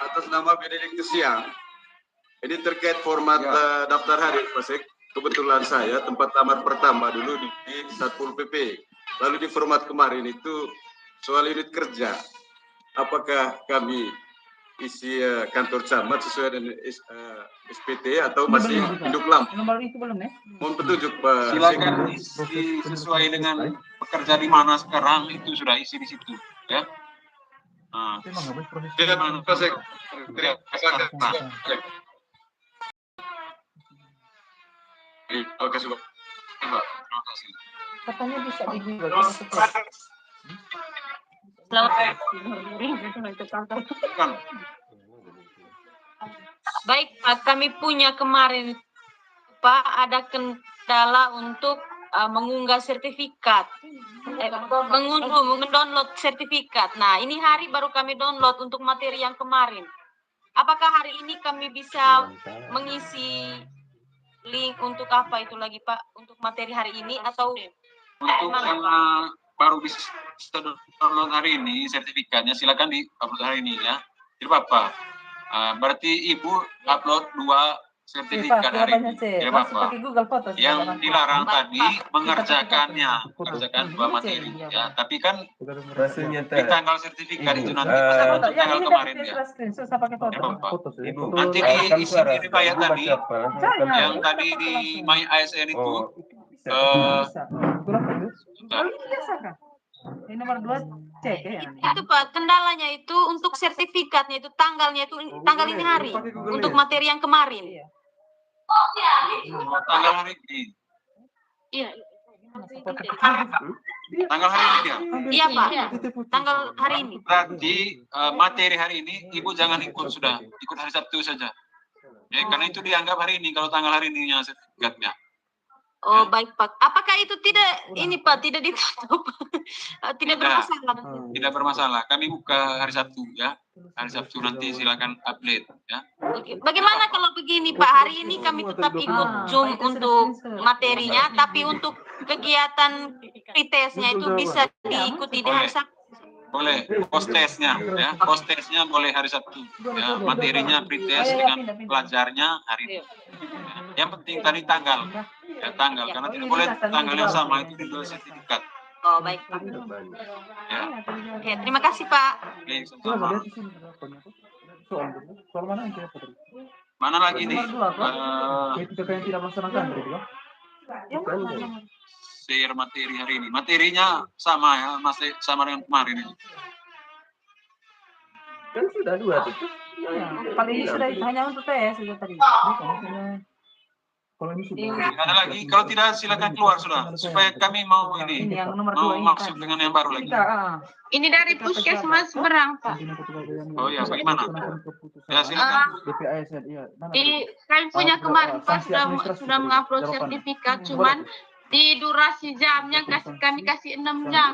atas nama Benediktus Siang. Ini terkait format daftar hari Pak Sek. Kebetulan saya tempat lamar pertama dulu di Satpol PP. Lalu di format kemarin itu soal unit kerja. Apakah kami isi kantor camat sesuai dengan SPT atau masih induk lam? Nomor itu belum ya? Mohon petunjuk Pak. Silakan isi sesuai dengan pekerja di mana sekarang itu sudah isi di situ ya. Nah, terima kasih. Oke, sudah. Terima kasih. Katanya bisa di Google. Baik Pak, kami punya kemarin Pak ada kendala untuk mengunggah sertifikat, mendownload sertifikat. Nah ini hari baru kami download untuk materi yang kemarin. Apakah hari ini kami bisa mengisi link untuk apa itu lagi Pak? Untuk materi hari ini atau untuk yang baru bisa download hari ini sertifikatnya silakan di-upload hari ini ya. Tidak apa-apa. Berarti Ibu upload 2 sertifikat hari ini. Tidak apa-apa. Yang dilarang tadi mengerjakan 2 materi ya. Tapi kan di tanggal sertifikat itu nanti pada tanggal kemarin ya. Tidak apa-apa. Nanti diisi di riwayat tadi yang tadi di My ASN itu ini nomor 2 cek ya. Itu Pak, kendalanya itu untuk sertifikatnya itu tanggalnya itu tanggal ini hari untuk materi yang kemarin. Tanggal hari ini. Iya. Tanggal hari ini dia. Iya Pak. Tanggal hari ini. Berarti materi hari ini Ibu jangan ikut sudah, ikut hari Sabtu saja. Ya, karena itu dianggap hari ini kalau tanggal hari ini yang sertifikatnya. Oh baik Pak. Apakah itu tidak ini Pak tidak ditutup? Tidak bermasalah? Tidak bermasalah. Kami buka hari Sabtu ya. Hari Sabtu nanti silakan update ya. Oke. Bagaimana kalau begini Pak? Hari ini kami tetap ikut Zoom untuk materinya, tapi untuk kegiatan pretestnya itu bisa diikuti di hari Sabtu. Boleh, post testnya ya, post testnya boleh hari Sabtu ya, materinya pretest dengan pelajarnya hari ini. Ya. Yang penting tadi tanggal ya, tanggal karena tidak boleh tanggal yang sama itu di dalam sertifikat. Oh baik Pak. Ya. Oke, terima kasih Pak. Oke, sama-sama. Soal mana yang kita Mana lagi nih? yang tidak melaksanakan berarti Pak? Share materi hari ini. Materinya sama ya, masih sama dengan kemarin ini. Kan sudah 2 tuh. Kalau ini sudah hanya untuk tes sudah tadi. Kalau ini sudah. Ada lagi, kalau tidak silakan keluar sudah, supaya kami mau ini, yang nomor mau 2 ini masuk dengan yang baru lagi. Ini dari Puskesmas Berang, Pak. Oh ya, bagaimana? Ya silakan. Kami punya kemarin Pak sudah mengupload sertifikat, cuman di durasi jamnya kami kasih 6 jam.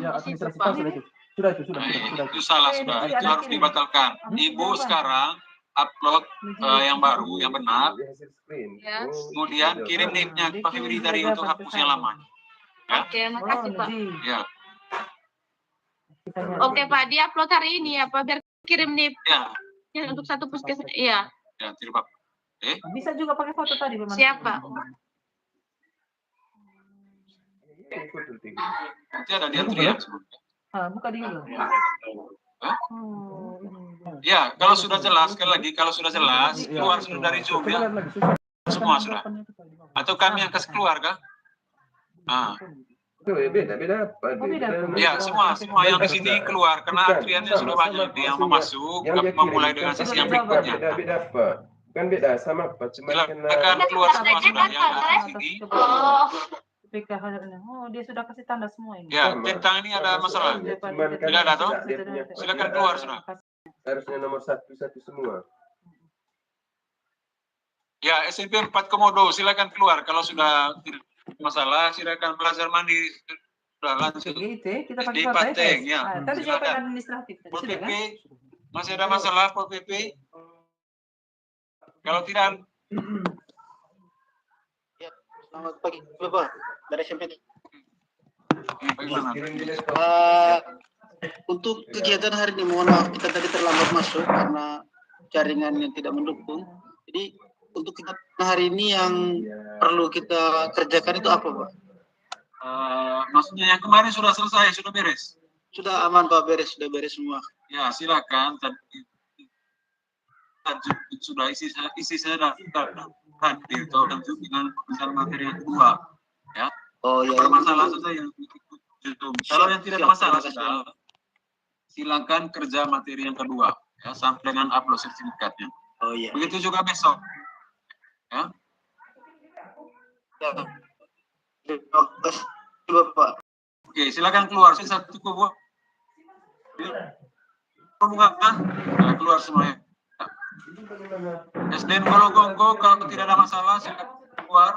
Sudah. Itu salah sudah, itu harus dibatalkan. Ibu sekarang upload yang baru, yang benar. Kemudian kirim NIP-nya ke Pak Febri tadi untuk hapus yang lama. Ya? Oke, makasih Pak. Ya. Oke Pak, di upload hari ini ya Pak, biar kirim NIP. Ya. Untuk 1 puskesmas. Iya. Ya, tidak apa. Bisa juga pakai foto tadi, Siapa? Nanti ada di antrian. Buka di dulu. Ya, kalau sudah jelas, sekali lagi, kalau sudah jelas, keluar sudah dari Zoom ya. Semua sudah. Atau kami yang kasih keluar kah? Beda-beda apa? Ya, semua yang di sini keluar karena antriannya sudah banyak. Yang mau masuk, memulai dengan sesi yang berikutnya. Beda apa? Kan beda sama apa? Cuma akan keluar semua sudah yang ada di sini. Oh, dia sudah kasih tanda semua ini. Ya, tentang ini ada masalah. Tidak ada toh? Silakan keluar sudah. Harusnya nomor 1 semua. Ya, SMP 4 Komodo, silakan keluar. Kalau sudah tidak masalah, silakan belajar mandiri. Sudah lanjut. Kita pakai di Pateng, ya. Tadi silakan administratif. Pol PP, masih ada masalah Pol PP? Kalau tidak, selamat pagi, Bapak. Dari SMP. bagaimana? Untuk kegiatan hari ini, mohon maaf kita tadi terlambat masuk karena jaringan yang tidak mendukung. Jadi untuk kita hari ini yang perlu kita kerjakan itu apa, Pak? Maksudnya yang kemarin sudah selesai, sudah beres? Sudah aman, Pak, beres, sudah beres semua. Ya, silakan. Sudah isi saya hadir lanjut dengan pembicaraan materi yang kedua. Ya. Oh ya. Kalau masalah saja yang itu. Kalau yang tidak ada masalah sudah, silakan kerja materi yang kedua ya sampai dengan upload sertifikatnya. Oh iya. Begitu juga besok. Ya. Bapak. Oke, silakan keluar. Satu kubu. Pembukaan. Nah, keluar semuanya. SDN Gologonggo kalau tidak ada masalah silakan keluar.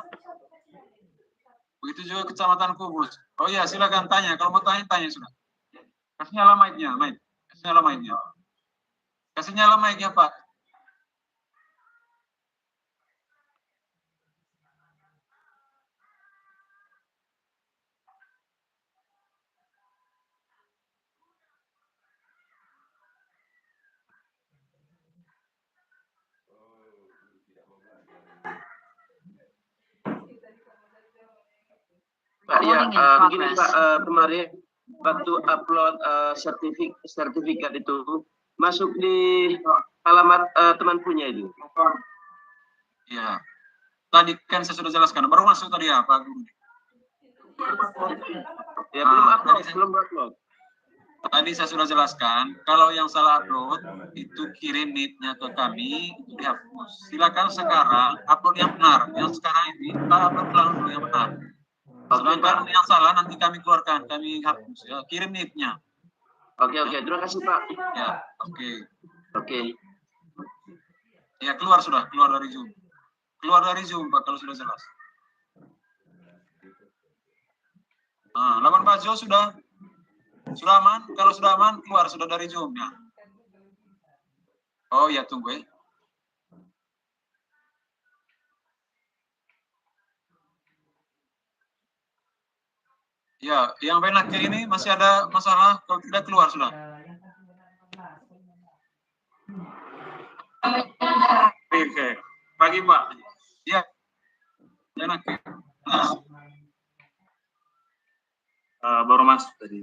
Begitu juga Kecamatan Kubus. Oh iya, silakan tanya. Kalau mau tanya sudah. Kasih nyala mic-nya, Kasih nyala mic-nya. Kasih nyala mic-nya, Pak. Pak, ya, Recording in begini progress. Pak, kemarin waktu upload sertifikat itu masuk di alamat teman punya itu. Ya, tadi kan saya sudah jelaskan. Baru masuk tadi ya, Pak Guru. Ya, belum upload. Tadi saya sudah jelaskan, kalau yang salah upload, itu kirim NIP-nya ke kami, itu dihapus. Silakan sekarang upload yang benar. Yang sekarang ini, kita upload ulang dulu yang benar. Sedangkan yang salah nanti kami keluarkan, kami hapus. Ya, kirim NIP-nya. Oke, terima kasih Pak. Ya, oke. Oke. Ya, keluar dari Zoom. Keluar dari Zoom, Pak, kalau sudah jelas. Nah, lawan Bajo sudah aman. Kalau sudah aman, keluar sudah dari Zoom ya. Oh ya, tunggu ya. Ya, yang Benakir ini masih ada masalah. Kalau tidak keluar sudah. Oke, pagi Pak. Ya, Benakir. Baru masuk tadi.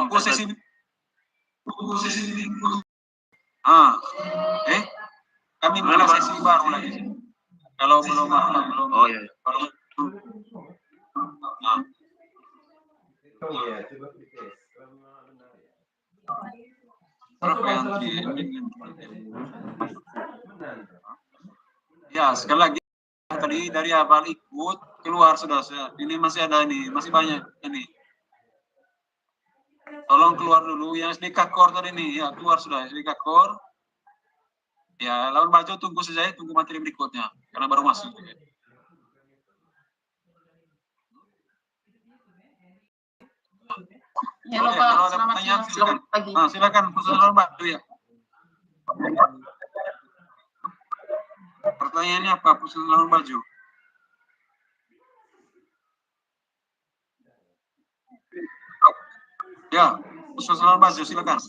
Posisi ini. Kami buka sesi baru lagi. Kalau belum. Oh iya. Ya, sekali lagi tadi dari abal ikut keluar sudah. Ini masih ada ini, masih banyak ini. Tolong keluar dulu yang SDK Core tadi ini, ya keluar sudah SDK Core. Ya, lawan Bajo tunggu saja, tunggu materi berikutnya karena baru masuk. Halo Pak, selamat siang. Selamat pagi. Nah, silakan Lawan Bajo ya. Pertanyaannya apa, Lawan Bajo? Ya, Lawan Bajo silakan.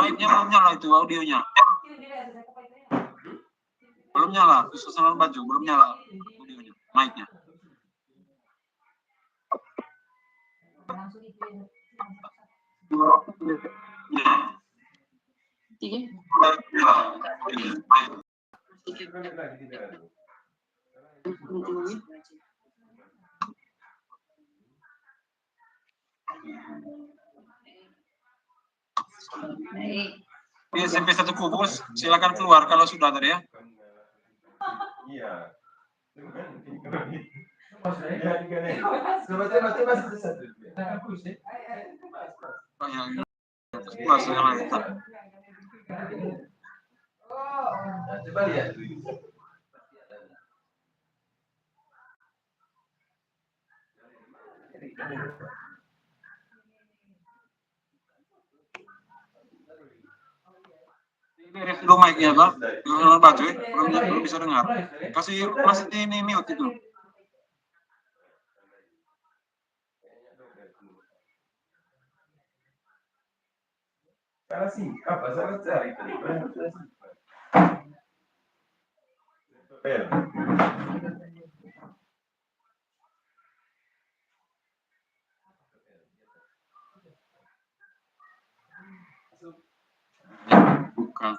Mic-nya belum nyala itu audionya. Belum nyala, Lawan Bajo belum nyala audionya, mic-nya. Di SMP 1 Kubus, silakan keluar kalau sudah tadi ya. Iya. Coba lihat. Beres dulu mic-nya, Bang. Bajo, belum bisa dengar. Kasih masih ini mute itu. Salah sih, apa salah cari tadi? Bukan.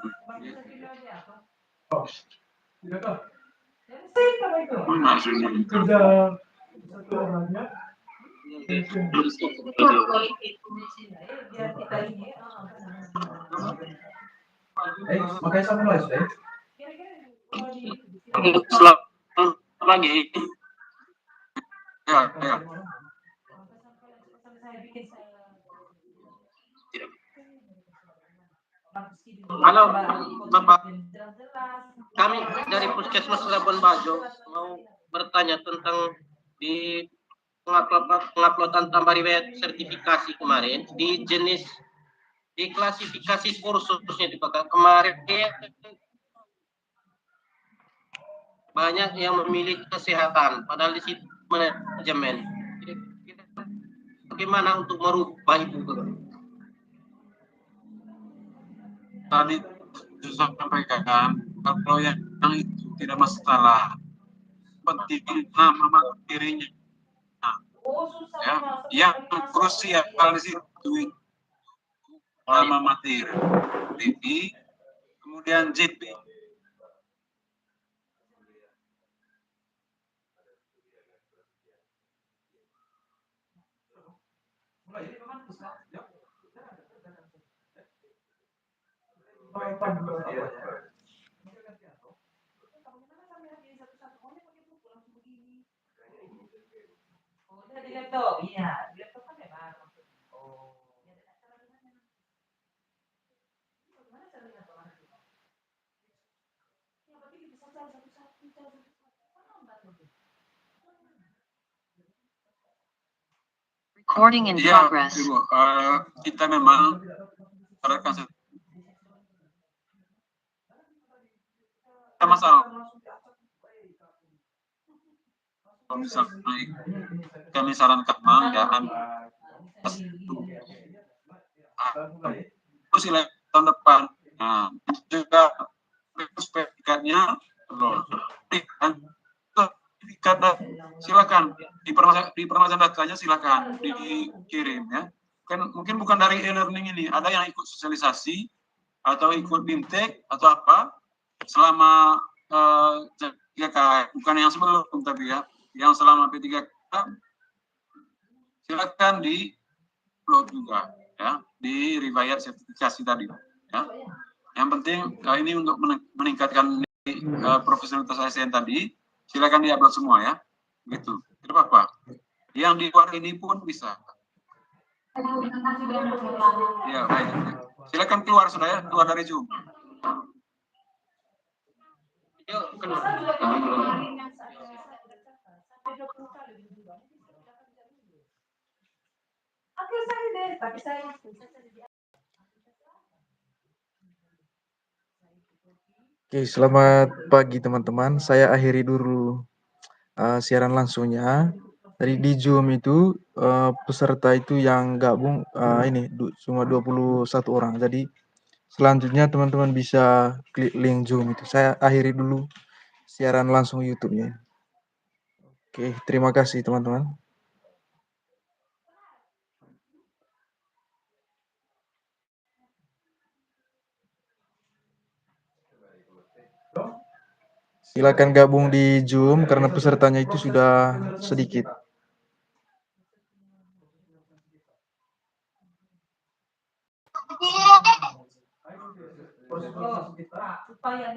Makanya sama lagi deh. Selamat pagi. Ya. Halo, Bapak. Kami dari Puskesmas Labuan Bajo mau bertanya tentang di penguploadan tambah riwayat sertifikasi kemarin di jenis di klasifikasi kursusnya di Pak. Kemarin banyak yang memilih kesehatan, padahal di situ manajemen. Bagaimana untuk merubah itu? Tadi saya sampaikan kalau yang itu tidak masalah. penting nama materinya. Nah, ya, yang krusial di situ nama materi, DP, kemudian JP. Recording in progress. Ibu, kita memang rekan masalah. Kalau misalnya kami sarankan ya itu sila tahun depan. Nah, juga sertifikatnya silakan di permasalahan datanya silakan dikirim ya. Kan mungkin bukan dari e-learning ini, ada yang ikut sosialisasi atau ikut BIMTEK atau apa selama 3K, bukan yang sebelum tapi ya, yang selama P3K silakan di upload juga ya di riwayat sertifikasi tadi ya. Yang penting ini untuk meningkatkan profesionalitas ASN tadi, silakan di upload semua ya, gitu. Tidak apa-apa. Yang di luar ini pun bisa. Ya baik. Silakan keluar sudah ya, keluar dari Zoom. Yuk keluar. Oke, selamat pagi teman-teman. Saya akhiri dulu siaran langsungnya. Dari di Zoom itu peserta itu yang gabung ini cuma 21 orang. Jadi selanjutnya teman-teman bisa klik link Zoom itu. Saya akhiri dulu siaran langsung YouTube-nya. Oke, terima kasih teman-teman. Silakan gabung di Zoom karena pesertanya itu sudah sedikit. Supaya